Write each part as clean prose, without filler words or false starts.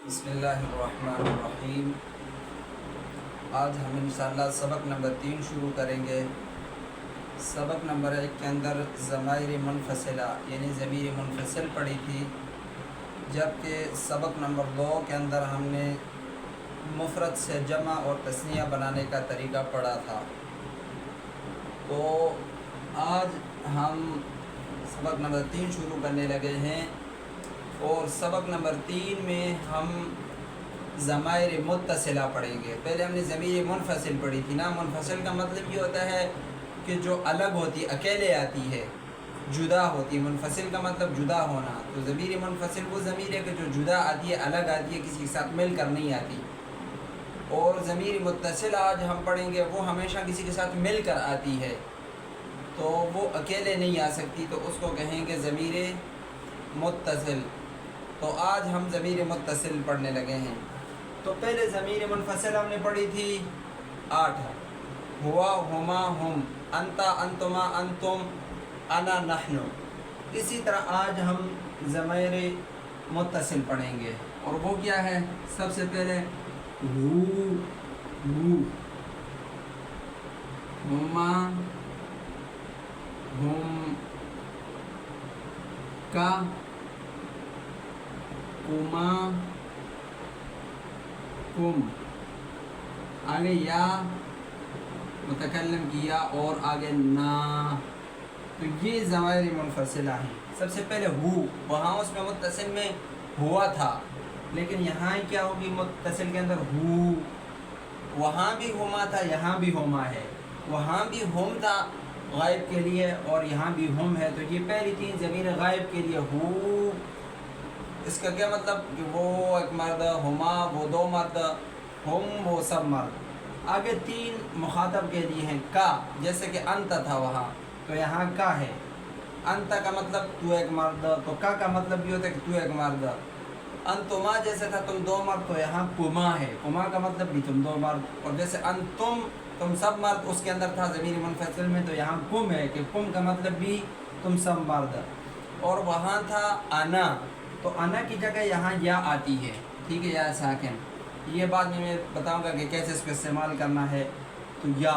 بسم اللہ الرحمن الرحیم۔ آج ہم انشاءاللہ سبق نمبر 3 شروع کریں گے۔ سبق نمبر 1 کے اندر ضمائر منفصلہ یعنی ضمیر منفصل پڑھی تھی، جبکہ سبق نمبر 2 کے اندر ہم نے مفرد سے جمع اور تثنیہ بنانے کا طریقہ پڑھا تھا۔ تو آج ہم سبق نمبر 3 شروع کرنے لگے ہیں، اور سبق نمبر 3 میں ہم ضمائر متصلہ پڑھیں گے۔ پہلے ہم نے ضمیر منفصل پڑھی تھی نا۔ منفصل کا مطلب یہ ہوتا ہے کہ جو الگ ہوتی، اکیلے آتی ہے، جدا ہوتی ہے۔ منفصل کا مطلب جدا ہونا۔ تو ضمیر منفصل وہ ضمیر ہے کہ جو جدا آتی ہے، الگ آتی ہے، کسی کے ساتھ مل کر نہیں آتی۔ اور ضمیر متصل آج ہم پڑھیں گے، وہ ہمیشہ کسی کے ساتھ مل کر آتی ہے، تو وہ اکیلے نہیں آ سکتی، تو اس کو کہیں گے ضمیر متصل۔ تو آج ہم ضمیر متصل پڑھنے لگے ہیں۔ تو پہلے ضمیر منفصل ہم نے پڑھی تھی 8، ہوا، ہما، ہم، انتا، انتما، انتم، انا، نحن۔ اسی طرح آج ہم ضمیر متصل پڑھیں گے، اور وہ کیا ہے؟ سب سے پہلے ہو، ہما، ہم کا، کما، کم، آگے یا متکلم کی یا، اور آگے نا۔ تو یہ ضمائر منفصلہ ہیں۔ سب سے پہلے ہو، وہاں اس میں متصل میں ہوا تھا، لیکن یہاں کیا ہوگی؟ متصل کے اندر ہو۔ وہاں بھی ہما تھا، یہاں بھی ہما ہے۔ وہاں بھی ہم تھا غائب کے لیے، اور یہاں بھی ہم ہے۔ تو یہ پہلی 3 ضمیر غائب کے لیے ہو۔ اس کا کیا مطلب؟ کہ وہ ایک مرد، ہما وہ 2 مرد، ہم وہ سب مرد۔ آگے 3 مخاطب کے لیے ہیں کا، جیسے کہ انت تھا وہاں، تو یہاں کا ہے۔ انت کا مطلب تو ایک مرد، تو کا مطلب یہ ہوتا ہے کہ تو ایک مرد۔ انتما جیسے تھا تم 2 مرد، تو یہاں کما ہے۔ کما کا مطلب بھی تم 2 مرد۔ اور جیسے انتم تم سب مرد، اس کے اندر تھا ضمیر منفصل میں، تو یہاں کم ہے کہ کم کا مطلب بھی تم سب مرد۔ اور وہاں تھا انا، تو انا کی جگہ یہاں یا آتی ہے، ٹھیک ہے، یا ساکن۔ یہ بعد میں بتاؤں گا کہ کیسے اس کو استعمال کرنا ہے۔ تو یا،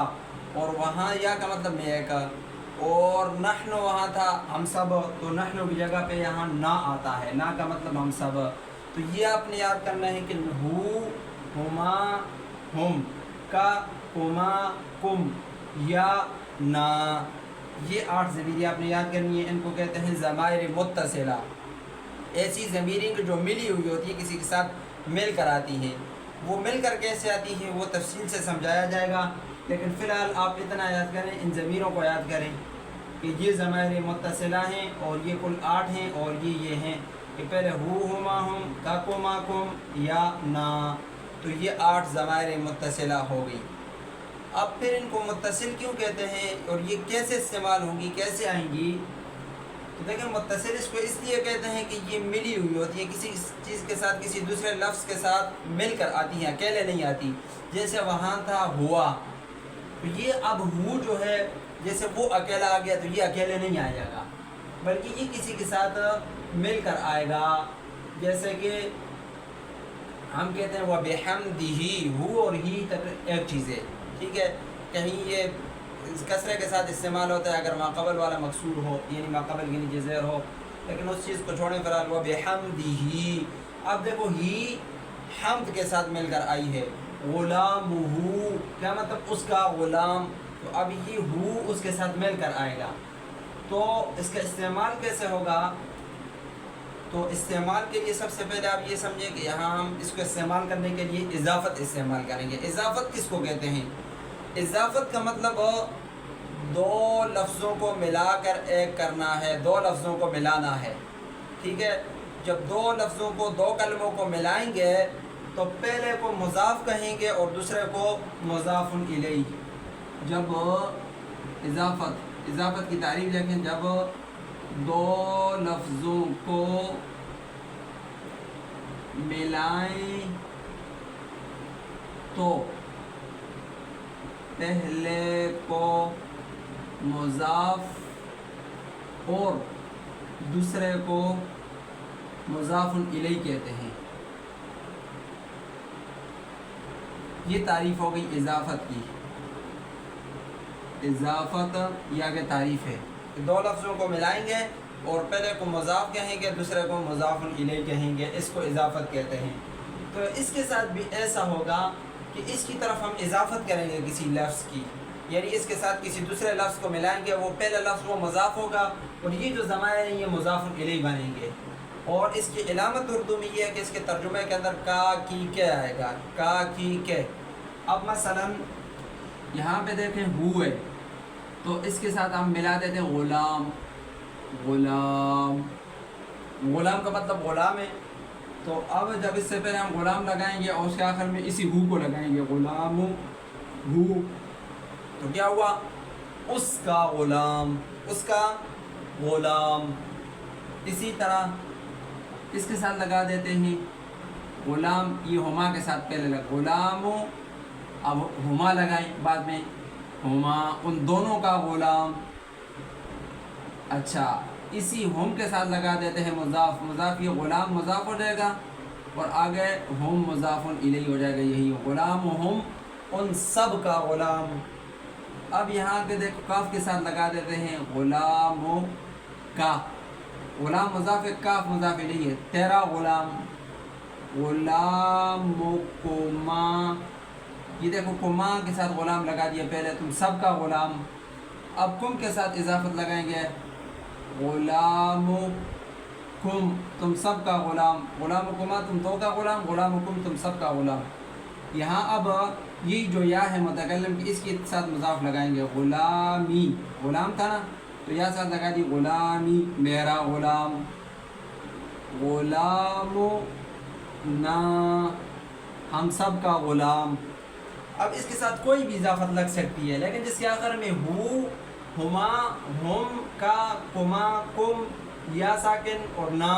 اور وہاں یا کا مطب میں ایک۔ اور نحن وہاں تھا ہم سب، تو نحن کی جگہ پہ یہاں نا آتا ہے، نا کا مطلب ہم سب۔ تو یہ آپ نے یاد کرنا ہے کہ ہو، ہما، ہم، کا، کما، کم، یا، نا، یہ 8 ضمیر آپ نے یاد کرنی ہے۔ ان کو کہتے ہیں ضمائر متصلہ۔ ایسی ضمیریں جو ملی ہوئی ہوتی ہے، کسی کے ساتھ مل کر آتی ہیں۔ وہ مل کر کیسے آتی ہیں وہ تفصیل سے سمجھایا جائے گا، لیکن فی الحال آپ اتنا یاد کریں، ان ضمیروں کو یاد کریں کہ یہ ضمائر متصلہ ہیں، اور یہ کل 8 ہیں، اور یہ ہیں کہ پہلے ہو، ہما، ہم، کا، کما، کم، یا، نا۔ تو یہ 8 ضمائر متصلہ ہو گئی۔ اب پھر ان کو متصل کیوں کہتے ہیں، اور یہ کیسے استعمال ہوگی، کیسے آئیں گی؟ تو دیکھیں، متصل اس کو اس لیے کہتے ہیں کہ یہ ملی ہوئی ہوتی ہے، کسی چیز کے ساتھ، کسی دوسرے لفظ کے ساتھ مل کر آتی ہیں، اکیلے نہیں آتی۔ جیسے وہاں تھا ہوا، تو یہ اب ہو جو ہے، جیسے وہ اکیلا آ گیا، تو یہ اکیلے نہیں آئے گا، بلکہ یہ کسی کے ساتھ مل کر آئے گا۔ جیسے کہ ہم کہتے ہیں وَبِحَمْدِهِ، ہو اور ہی تک ایک چیز ہے، ٹھیک ہے۔ کہیں یہ کسرے کے ساتھ استعمال ہوتا ہے اگر ماقبل والا مکسور ہو، یعنی ماقبل کے نیچے زیر ہو، لیکن اس چیز کو چھوڑیں۔ فی الحال وَبِحَمْدِهِ، اب دیکھو ہی حمد کے ساتھ مل کر آئی ہے۔ غلامہ، کیا مطلب؟ اس کا غلام، تو اب یہ ہو اس کے ساتھ مل کر آئے گا۔ تو اس کا استعمال کیسے ہوگا؟ تو استعمال کے لیے سب سے پہلے آپ یہ سمجھیں کہ یہاں ہم اس کو استعمال کرنے کے لیے اضافت استعمال کریں گے۔ اضافت کس کو کہتے ہیں؟ اضافت کا مطلب 2 لفظوں کو ملا کر ایک کرنا ہے، 2 لفظوں کو ملانا ہے، ٹھیک ہے۔ جب 2 لفظوں کو، 2 کلموں کو ملائیں گے، تو پہلے کو مضاف کہیں گے اور دوسرے کو مضاف الیہ۔ جب اضافت کی تعریف دیکھیں، جب 2 لفظوں کو ملائیں تو پہلے کو مضاف اور دوسرے کو مضاف الیہ کہتے ہیں۔ یہ تعریف ہو گئی اضافت کی، اضافت یا کہ تعریف ہے، دو لفظوں کو ملائیں گے اور پہلے کو مضاف کہیں گے دوسرے کو مضاف الیہ کہیں گے، اس کو اضافت کہتے ہیں۔ تو اس کے ساتھ بھی ایسا ہوگا کہ اس کی طرف ہم اضافت کریں گے کسی لفظ کی، یعنی اس کے ساتھ کسی دوسرے لفظ کو ملائیں گے، وہ پہلا لفظ وہ مضاف ہوگا اور یہ جو ضمائر ہیں یہ مضاف الیہ بنیں گے۔ اور اس کی علامت اردو میں یہ ہے کہ اس کے ترجمے کے اندر کا کی کے آئے گا، کا کی کے۔ اب مثلا یہاں پہ دیکھیں ہو ہے تو اس کے ساتھ ہم ملا دیتے ہیں غلام، غلام، غلام کا مطلب غلام ہے، تو اب جب اس سے پہلے ہم غلام لگائیں گے اور اس کے آخر میں اسی ہو کو لگائیں گے، غلام ہو، تو کیا ہوا؟ اس کا غلام، اس کا غلام۔ اسی طرح اس کے ساتھ لگا دیتے ہیں غلام، یہ ہما کے ساتھ پہلے لگا غلام، اب ہما لگائیں بعد میں، ہما ان دونوں کا غلام۔ اچھا اسی ہم کے ساتھ لگا دیتے ہیں مضاف، مضاف، یہ غلام مضاف ہو جائے گا اور آگے ہم مضاف الیہ ہو جائے گا، یہی غلام ہم ان سب کا غلام۔ اب یہاں پہ دیکھو کاف کے ساتھ لگا دیتے ہیں غلام کا، غلام مضاف، کاف مضاف الیہ ہے، تیرا غلام، غلام کما، یہ دیکھو کما کے ساتھ غلام لگا دیا پہلے، تم سب کا غلام۔ اب کم کے ساتھ اضافت لگائیں گے، غلام کم، تم سب کا غلام، غلام کما تم دو کا غلام، غلام کم تم سب کا غلام۔ یہاں اب یہ جو یا ہے متکلم کی، اس کے ساتھ مضاف لگائیں گے، غلامی، غلام تھا نا تو یا ساتھ لگا دی غلامی، میرا غلام، غلام نا، ہم سب کا غلام۔ اب اس کے ساتھ کوئی بھی اضافت لگ سکتی ہے، لیکن جس کے آخر میں ہو، ہما، ہم، کا، کما، کم، یا ساکن اور نا،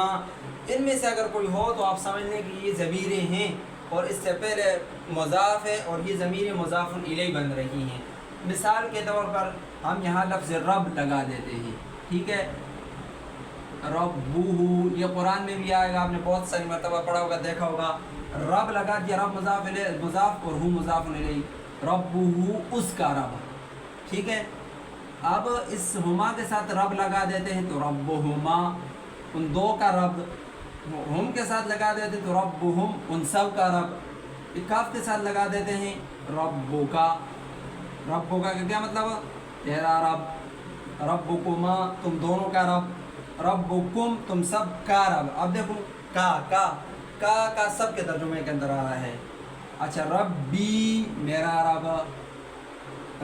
ان میں سے اگر کوئی ہو تو آپ سمجھ لیں کہ یہ ضمیریں ہیں اور اس سے پہلے مضاف ہے اور یہ ضمیر مضاف الیہ بن رہی ہیں۔ مثال کے طور پر ہم یہاں لفظ رب لگا دیتے ہیں، ٹھیک ہے، ربہ، یہ قرآن میں بھی آئے گا، آپ نے بہت ساری مرتبہ پڑھا ہوگا، دیکھا ہوگا، رب لگا دیا، رب مضاف الیہ، مضاف اور ہو مضاف الیہ، ربہ اس کا رب، ٹھیک ہے۔ اب اس ہما کے ساتھ رب لگا دیتے ہیں تو ربہما، ان دو کا رب، ہم کے ساتھ لگا دیتے ہیں تو ربہم، ان سب کا رب۔ کاف کے ساتھ لگا دیتے ہیں ربکا، ربکا کا کیا مطلب؟ تیرا رب، ربکما تم دونوں کا رب، ربکم تم سب کا رب۔ اب دیکھو کا سب کے ترجمے کے اندر آ رہا ہے۔ اچھا ربی میرا رب،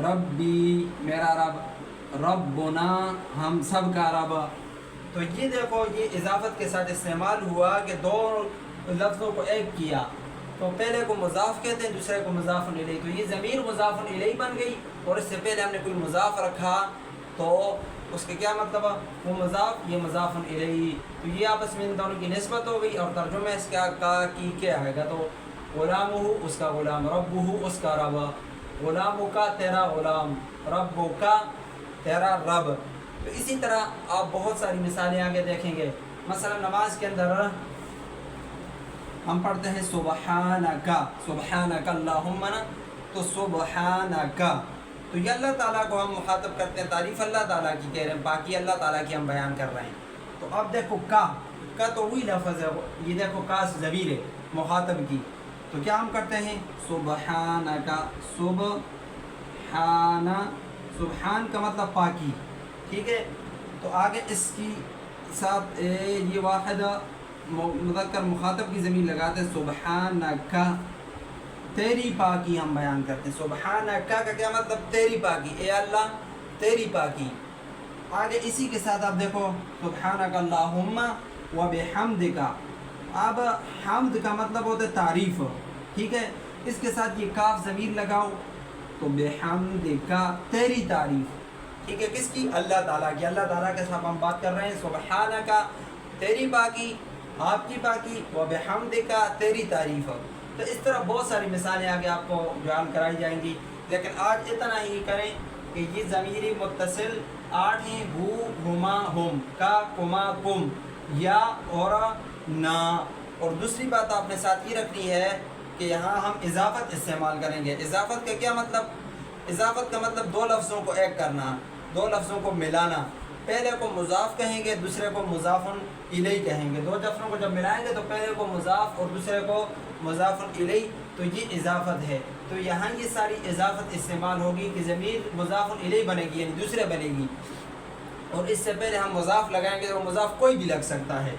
ربی میرا رب، ربنا ہم سب کا رب۔ تو یہ دیکھو یہ اضافت کے ساتھ استعمال ہوا کہ دو لفظوں کو ایک کیا، تو پہلے کو مضاف کہتے ہیں دوسرے کو مضاف الیہ، تو یہ ضمیر مضاف الیہ بن گئی اور اس سے پہلے ہم نے کوئی مضاف رکھا تو اس کے کیا مطلب؟ وہ مضاف، یہ مضاف الیہ، تو یہ آپس میں ان دونوں کی نسبت ہو گئی اور ترجمہ اس کا کی کیا آئے گا، تو غلامہ اس کا غلام، ربہ اس کا رب، غلام کا تیرا غلام، رب کا تیرا رب۔ تو اسی طرح آپ بہت ساری مثالیں آگے دیکھیں گے، مثلا نماز کے اندر ہم پڑھتے ہیں سبحانک، سبحانک اللہم، تو سبحانک، تو یہ اللہ تعالیٰ کو ہم مخاطب کرتے ہیں، تعریف اللہ تعالیٰ کی کہہ رہے ہیں، باقی اللہ تعالیٰ کی ہم بیان کر رہے ہیں۔ تو اب دیکھو کا تو وہی لفظ ہے، یہ دیکھو کا ضمیر ہے مخاطب کی، تو کیا ہم کرتے ہیں سبحانک، سبحان کا مطلب پاکی، ٹھیک ہے، تو آگے اس کی ساتھ یہ واحد مذکر مخاطب کی ضمیر لگاتے ہیں، سبحانک تیری پاکی ہم بیان کرتے ہیں، سبحانک کا کیا مطلب؟ تیری پاکی، اے اللہ تیری پاکی۔ آگے اسی کے ساتھ آپ دیکھو سبحانک اللہم و بحمدک، اب حمد کا مطلب ہوتا ہے تعریف، ٹھیک ہے، اس کے ساتھ یہ کاف ضمیر لگاؤ تو بحمدک تیری تعریف، ٹھیک ہے، کس کی؟ اللہ تعالیٰ کی، اللہ تعالیٰ کے ساتھ ہم بات کر رہے ہیں، سبحانک تیری پاکی، آپ کی پاکی، و بحمدک تیری تعریف۔ تو اس طرح بہت ساری مثالیں آگے آپ کو بیان کرائی جائیں گی، لیکن آج اتنا ہی کریں کہ یہ ضمیری متصل 8 ہیں، ہو، ہما، ہم، کا، کما، کم، یا اور نا۔ اور دوسری بات آپ نے ساتھ یہ رکھنی ہے کہ یہاں ہم اضافت استعمال کریں گے. اضافت کا کیا مطلب؟ اضافت کا مطلب دو لفظوں کو ایک کرنا، دو لفظوں کو ملانا. پہلے کو مضاف کہیں گے، دوسرے کو مضاف الیہ کہیں گے. دو لفظوں کو جب ملائیں گے تو پہلے کو مضاف اور دوسرے کو مضاف الیہ، تو یہ اضافت ہے. تو یہاں یہ ساری اضافت استعمال ہوگی کہ ضمیر مضاف الیہ بنے گی، یعنی دوسرے بنے گی، اور اس سے پہلے ہم مضاف لگائیں گے تو مضاف کوئی بھی لگ سکتا ہے.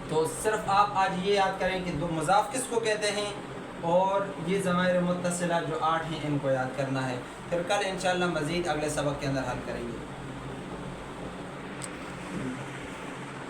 تو صرف آپ آج یہ یاد کریں کہ دو مضاف کس کو کہتے ہیں، اور یہ ضمائر متصلہ جو 8 ہیں ان کو یاد کرنا ہے. پھر کل انشاءاللہ مزید اگلے سبق کے اندر حل کریں گے.